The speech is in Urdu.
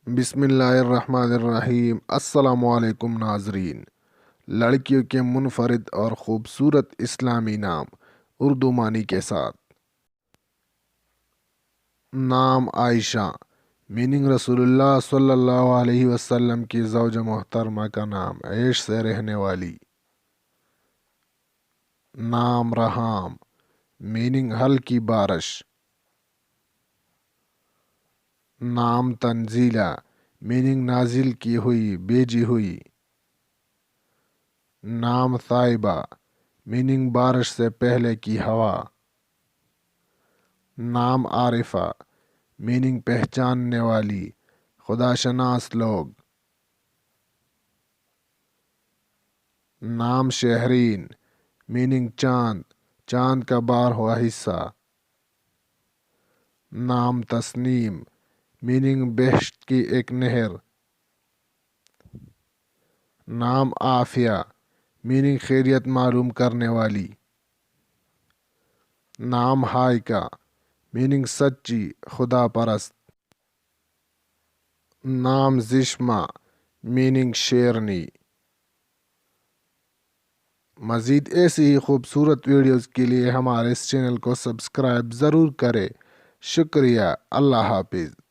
بسم اللہ الرحمن الرحیم۔ السلام علیکم ناظرین۔ لڑکیوں کے منفرد اور خوبصورت اسلامی نام اردو معنی کے ساتھ۔ نام عائشہ، میننگ رسول اللہ صلی اللہ علیہ وسلم کی زوجہ محترمہ کا نام، عیش سے رہنے والی۔ نام رحام، میننگ ہلکی بارش۔ نام تنزیلہ، میننگ نازل کی ہوئی، بھیجی ہوئی۔ نام طائبہ، میننگ بارش سے پہلے کی ہوا۔ نام عارفہ، میننگ پہچاننے والی، خدا شناس لوگ۔ نام شہرین، میننگ چاند، چاند کا بار ہوا حصہ۔ نام تسنیم، میننگ بہشت کی ایک نہر۔ نام عافیہ، میننگ خیریت معلوم کرنے والی۔ نام ہائکہ، میننگ سچی، خدا پرست۔ نام زشمہ، میننگ شیرنی۔ مزید ایسی ہی خوبصورت ویڈیوز کے لیے ہمارے اس چینل کو سبسکرائب ضرور کریں۔ شکریہ۔ اللہ حافظ۔